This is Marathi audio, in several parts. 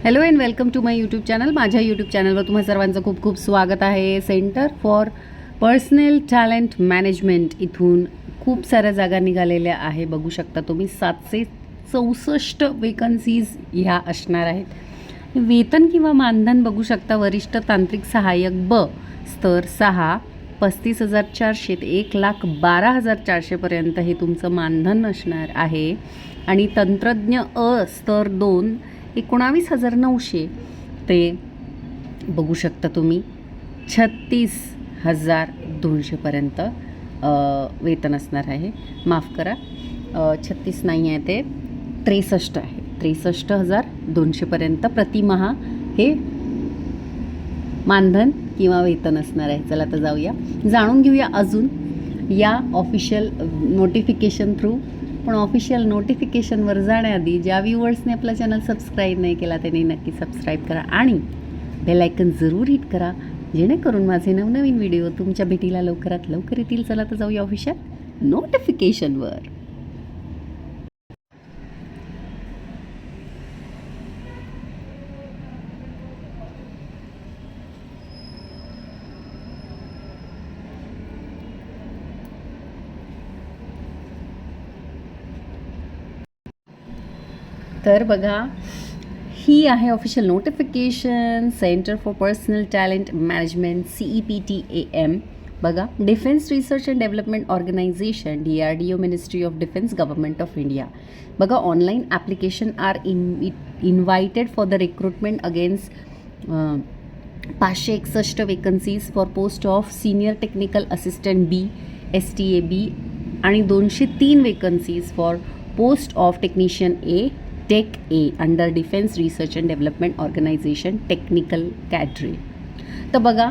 Hello and welcome to my YouTube channel. माझ्या यूट्यूब चॅनलवर तुम्हा सर्वांचं खूप खूप स्वागत आहे. Centre for personal talent management इथून खूप साऱ्या जागा निघालेल्या आहे. बघू शकता तुम्ही 764 वेकन्सीज ह्या असणार आहेत. वेतन किंवा मानधन बघू शकता. वरिष्ठ तांत्रिक सहाय्यक ब स्तर 6 35,400 ते 1,12,400 पर्यंत हे तुमचं मानधन असणार आहे. आणि तंत्रज्ञ अ स्तर 2 19,900 ते बघू शकता तुम्ही 36,200 पर्यंत वेतन असणार आहे. माफ करा, 36 नाही आहे, ते 63 आहे. 63,200 पर्यंत प्रतिमाह हे मानधन किंवा वेतन असणार आहे. चला तर जाऊया, जाणून घेऊया अजून या ऑफिशियल नोटिफिकेशन थ्रू. पण ऑफिशियल नोटिफिकेशनवर जाण्याआधी ज्या व्ह्यूअर्सने आपला चॅनल सबस्क्राईब नाही केला त्यांनी नक्की सबस्क्राईब करा आणि बेल आयकन जरूर हिट करा, जेणेकरून माझे नवनवीन व्हिडिओ तुमच्या भेटीला लवकरात लवकर येतील. चला तर जाऊया ऑफिशियल नोटिफिकेशनवर. तर बघा, ही आहे official notification. Centre for personal talent management CEPTAM. बघा, defence research and development organisation DRDO ministry of defence government of India. बघा, online application are invited for the recruitment against 561 vacancies for post of senior technical assistant B STAB आणि 203 vacancies for post of technician A tech A under defence research and development organisation technical cadre. तर बघा,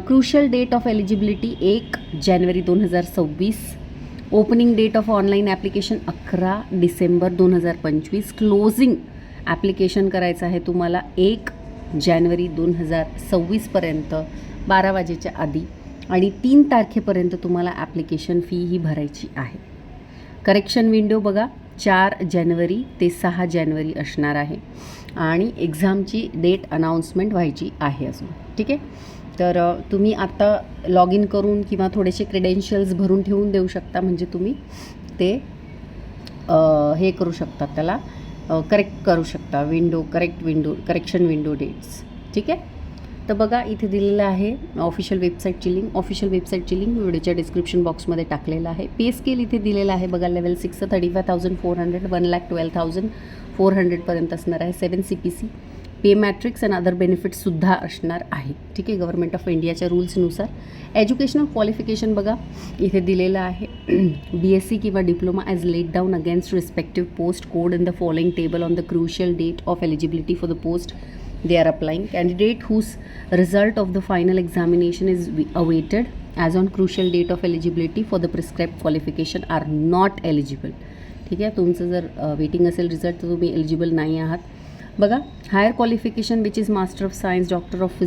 crucial date of eligibility 1 January 2026. Opening date of online application 11 December 2025. Closing application करायचं आहे तुम्हाला 1 जानेवारी 2026 पर्यंत 12 वाजेच्या आधी आणि 3 तारखेपर्यंत तुम्हाला ॲप्लिकेशन फी ही भरायची आहे. करेक्शन विंडो बघा, 4 जानेवारी ते 6 जानेवारी असणार आहे आणि एक्झामची डेट अनाऊन्समेंट व्हायची आहे अजून. ठीक आहे, तर तुम्ही आता लॉग इन करून किंवा थोडेसे क्रेडेन्शियल्स भरून ठेवून देऊ शकता, म्हणजे तुम्ही ते हे करू शकता, त्याला करेक्ट करू शकता. Correction window dates. ठीक आहे, तर बघा इथे दिलेलं आहे ऑफिशियल वेबसाईटची लिंक. ऑफिशियल वेबसाईटची लिंक व्हिडिओच्या डिस्क्रिप्शन बॉक्समध्ये टाकलेलं आहे. पे स्केल इथे दिलेलं आहे बघा. लेवल 6 35,400 1,12,400 पर्यंत असणार आहे. 7 CPC pay matrix and other बेनिफिट्ससुद्धा असणार आहे. ठीक आहे, गव्हर्नमेंट ऑफ इंडियाच्या रूल्सनुसार. एज्युकेशनल क्वालिफिकेशन बघा इथे दिलेलं आहे. BSc किंवा diploma as laid down against respective post code in the following table on the crucial date of eligibility for the post they are applying. Candidate whose result of the final examination is awaited as on crucial date of eligibility for the prescribed qualification are not eligible. ठीक आहे, तुमचं जर वेटिंग असेल रिझल्ट तर तुम्ही एलिजिबल नाही आहात. बघा, higher qualification which is master of science, doctor of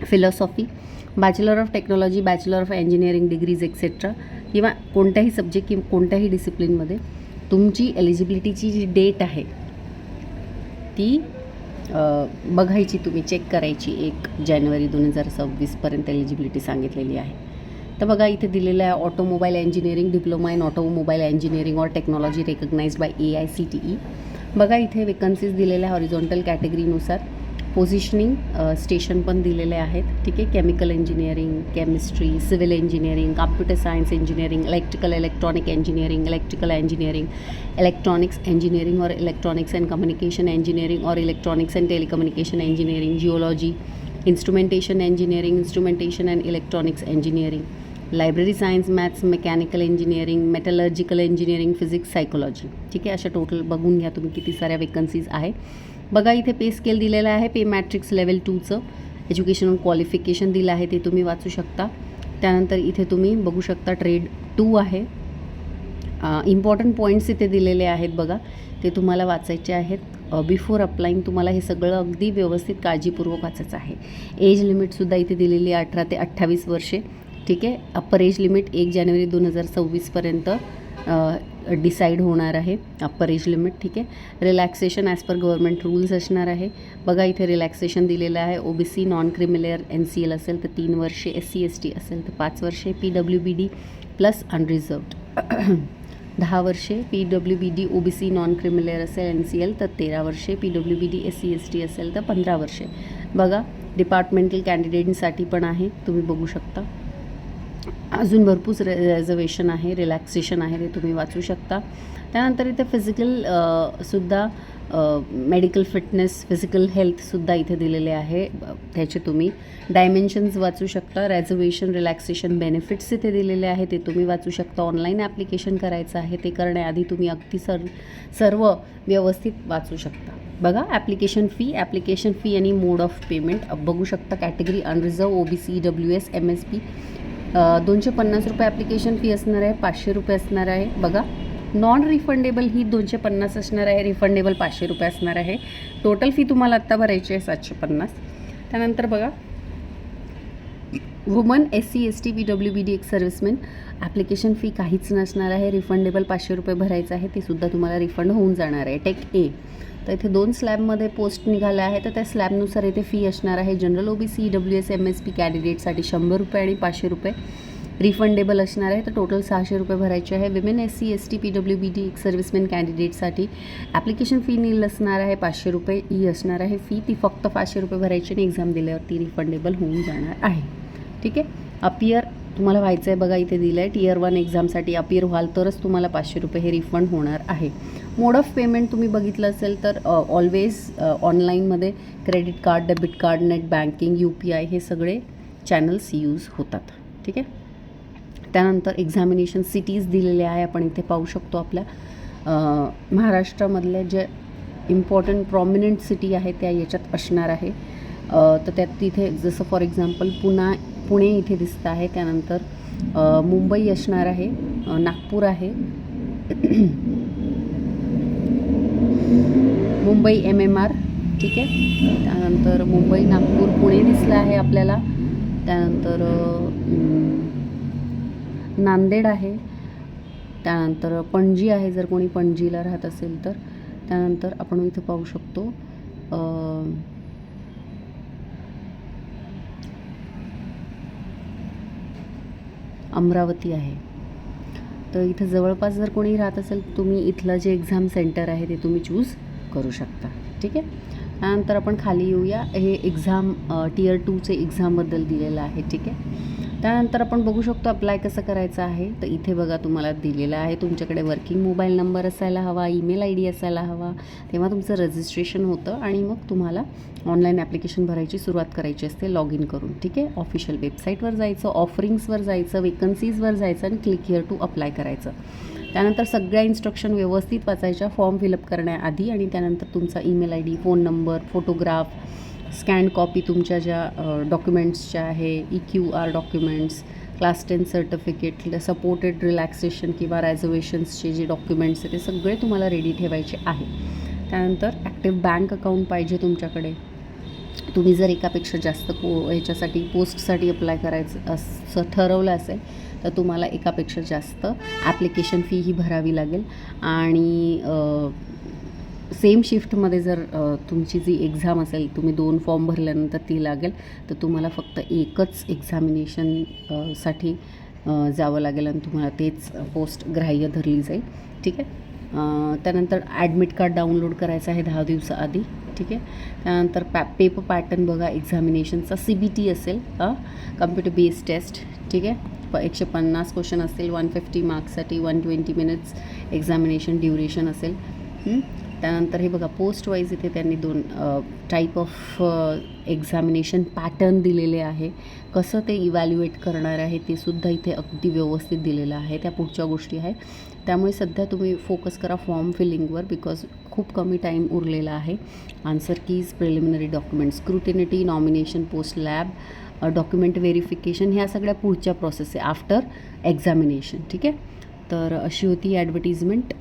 philosophy, bachelor of technology, bachelor of engineering degrees etcetera किंवा कोणत्याही सब्जेक्ट किंवा कोणत्याही डिसिप्लिनमध्ये तुमची एलिजिबिलिटीची जी डेट आहे ती बघायची, तुम्ही चेक करायची. 1 जानेवारी 2026 पर्यंत एलिजिबिलिटी सांगितलेली आहे. तर बघा इथे दिलेलं आहे automobile engineering, diploma in automobile engineering और टेक्नॉलॉजी रिकग्नाइज्ड बाय AICTE. बघा इथे वेकन्सीज दिलेल्या आहे हॉरिझॉन्टल कॅटेगरीनुसार. पोझिशनिंग स्टेशन पण दिलेले आहेत. ठीक आहे, chemical engineering, chemistry, civil engineering, computer science engineering, electronic engineering, electrical engineering, electronics engineering और इलेक्ट्रॉनिक्स एंड कम्युनिकेशन इंजिनिअरिंग और electronics end telecommunication engineering, geology, instrumentation engineering, instrumentation end electronics engineering, library science, maths, mechanical engineering, metallurgical engineering, physics, psychology. ठीक आहे, अशा टोटल बघून घ्या तुम्ही किती साऱ्या वेकन्सीज आहे. बघा इथे पे स्केल दिलेलं आहे. पे मॅट्रिक्स लेवल 2चं एज्युकेशनल क्वालिफिकेशन दिलं आहे, ते तुम्ही वाचू शकता. त्यानंतर इथे तुम्ही बघू शकता ट्रेड 2 आहे. इम्पॉर्टंट पॉईंट्स इथे दिलेले आहेत बघा, ते तुम्हाला वाचायचे आहेत. बिफोर अप्लाईंग तुम्हाला हे सगळं अगदी व्यवस्थित काळजीपूर्वक वाचायचं आहे. एज लिमिटसुद्धा इथे दिलेली आहे 18 ते 28 वर्षे. ठीक आहे, अप्पर एज लिमिट 1 जानेवारी 2026 पर्यंत डिसाईड होणार आहे, अप्पर एज लिमिट. ठीक आहे. Relaxation as per government rules असणार आहे. बघा इथे रिलॅक्सेशन दिलेलं आहे. OBC नॉन क्रिमिलेअर NCL असेल तर 3 वर्षे, SC ST असेल तर 5 वर्षे, PWBD प्लस अनरिझर्वड 10 वर्षे, PWBD OBC नॉन क्रिमिलेअर असेल NCL तर 13 वर्षे, PWBD SC ST असेल तर 15 वर्षे. बघा डिपार्टमेंटल कॅन्डिडेटसाठी पण आहे, तुम्ही बघू शकता. अजून भरपूर रिझर्वेशन आहे, रिलॅक्सेशन आहे, ते तुम्ही वाचू शकता. त्यानंतर इथे फिजिकल सुद्धा मेडिकल फिटनेस, फिजिकल हेल्थसुद्धा इथे दिलेले आहे. त्याचे तुम्ही डायमेन्शन्स वाचू शकता. रिझर्वेशन, रिलॅक्सेशन, बेनिफिट्स इथे दिलेले आहे, ते तुम्ही वाचू शकता. ऑनलाईन ॲप्लिकेशन करायचं आहे, ते करण्याआधी तुम्ही अगदी सर्व व्यवस्थित वाचू शकता. बघा ॲप्लिकेशन फी आणि मोड ऑफ पेमेंट बघू शकता. Category unreserved, OBC EWS MSP 250 रुपये ॲप्लिकेशन फी असणार आहे, 500 रुपये असणार आहे. बघा नॉन रिफंडेबल ही 250 असणार आहे, रिफंडेबल 500 रुपये असणार आहे. टोटल फी तुम्हाला आत्ता भरायची आहे 750. त्यानंतर बघा वुमन SC ST PWBD एक सर्व्हिसमॅन ॲप्लिकेशन फी काहीच नसणार आहे, रिफंडेबल 500 रुपये भरायचं आहे, ते सुद्धा तुम्हाला रिफंड होऊन जाणार आहे. टेक A तर इथे 2 स्लॅबमध्ये पोस्ट निघाल्या आहे, तर त्या स्लॅबनुसार इथे फी असणार आहे. जनरल OBC EWS MSP कॅन्डिडेटसाठी 100 रुपये आणि 500 रुपये रिफंडेबल असणार आहे, तर टोटल 600 रुपये भरायचे आहे. विमेन SC ST PWBD एक सर्व्हिसमॅन कॅन्डिडेटसाठी ॲप्लिकेशन फी नील असणार आहे, 500 रुपये ही असणार आहे फी. ती फक्त 500 रुपये भरायची आणि एक्झाम दिल्यावर ती रिफंडेबल होऊन जाणार आहे. ठीक आहे. अपियर तुम्हाला व्हायचं आहे, बघा इथे दिलं आहे. Tier 1 एक्झामसाठी अपियर व्हाल तरच तुम्हाला 500 रुपये हे रिफंड होणार आहे. मोड ऑफ पेमेंट तुम्ही बघितलं असेल तर ऑलवेज ऑनलाईनमध्ये credit card, debit card, net banking, UPI हे सगळे चॅनल्स यूज होतात. ठीक आहे. त्यानंतर एक्झामिनेशन सिटीज दिलेले आहे, आपण इथे पाहू शकतो. आपल्या महाराष्ट्रामधल्या जे इम्पॉर्टंट प्रॉमिनंट सिटी आहे त्या याच्यात असणार आहे. तर त्यात तिथे जसं फॉर एक्झाम्पल पुणे इथे दिसतं आहे. त्यानंतर मुंबई असणार आहे, नागपूर आहे, मुंबई MMR. ठीक आहे. त्यानंतर मुंबई, नागपूर, पुणे दिसलं आहे आपल्याला. त्यानंतर नांदेड आहे. त्यानंतर पणजी आहे, जर कोणी पणजीला राहत असेल तर. त्यानंतर आपण इथे पाहू शकतो अमरावती आहे. तर इथं जवळपास जर कोणी राहत असेल तुम्ही इथलं जे एक्झाम सेंटर आहे ते तुम्ही चूज करू शकता. ठीक आहे. त्यानंतर आपण खाली येऊया. हे एक्झाम Tier 2चे एक्झामबद्दल दिलेलं आहे. ठीक आहे. त्यानंतर आपण बघू शकतो अप्लाय कसं करायचं आहे. तर इथे बघा तुम्हाला दिलेलं आहे, तुमच्याकडे वर्किंग मोबाईल नंबर असायला हवा, ईमेल ID असायला हवा, तेव्हा तुमचं रजिस्ट्रेशन होतं आणि मग तुम्हाला ऑनलाईन ॲप्लिकेशन भरायची सुरुवात करायची असते लॉग इन करून. ठीक आहे. ऑफिशियल वेबसाईटवर जायचं, ऑफरिंग्सवर जायचं, वेकन्सीजवर जायचं आणि क्लिक हिअर टू अप्लाय करायचं. त्यानंतर सगळ्या इन्स्ट्रक्शन व्यवस्थित वाचायच्या फॉर्म फिलअप करण्याआधी आणि त्यानंतर तुमचा email ID, phone number, photograph, scan copy तुमच्या ज्या डॉक्युमेंट्सच्या आहे, EQR documents, class 10 certificate, supported relaxation किंवा रिझर्वेशन्सचे जे डॉक्युमेंट्स आहे ते सगळे तुम्हाला रेडी ठेवायचे आहे. त्यानंतर ॲक्टिव्ह बँक अकाउंट पाहिजे तुमच्याकडे. तुम्ही जर एकापेक्षा जास्त ह्याच्यासाठी पोस्टसाठी अप्लाय करायचं असं ठरवलं असेल तर तुम्हाला एकापेक्षा जास्त ॲप्लिकेशन फी ही भरावी लागेल. आणि सेम शिफ्टमध्ये जर तुमची जी एक्झाम असेल, तुम्ही 2 फॉर्म भरल्यानंतर ती लागेल, तर तुम्हाला फक्त एकच एक्झामिनेशन साठी जावं लागेल आणि तुम्हाला तेच पोस्ट ग्राह्य धरली जाईल. ठीक आहे. त्यानंतर ॲडमिट कार्ड डाउनलोड करायचं आहे 10 दिवसाआधी. ठीक आहे. त्यानंतर पेपर पॅटर्न बघा एक्झामिनेशनचा CBT असेल, कम्प्युटर बेस्ड टेस्ट. ठीक आहे. 150 क्वेश्चन असतील, 150 मार्क्ससाठी 120 मिनिट्स एक्झामिनेशन ड्युरेशन असेल. त्यानंतर हे बघा पोस्ट वाईज इथे त्यांनी 2 टाईप ऑफ एक्झामिनेशन पॅटर्न दिलेले आहे. कसं ते इव्हॅल्युएट करणार आहे ते सुद्धा इथे अगदी व्यवस्थित दिलेलं आहे. त्या पुढच्या गोष्टी आहे. त्यामुळे सध्या तुम्ही फोकस करा फॉर्म फिलिंगवर, बिकॉज खूप कमी टाईम उरलेला आहे. Answer keys, preliminary document scrutiny, nomination, post lab, document verification, ह्या सगळ्या पुढच्या प्रोसेस आहे आफ्टर एक्झामिनेशन. ठीक आहे. तर अशी होती ॲडव्हर्टिजमेंट.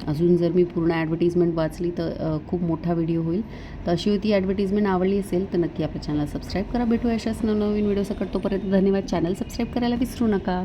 अजून जर मी पूर्ण ॲडव्हर्टिजमेंट वाचली तर खूप मोठा व्हिडिओ होईल. तर अशी होती ॲडव्हर्टिजमेंट. आवडली असेल तर नक्की आपल्या चॅनलला सबस्क्राईब करा. भेटू अशाच नवनवीन व्हिडिओ सकट. तोपर्यंत धन्यवाद. चॅनल सबस्क्राईब करायला विसरू नका.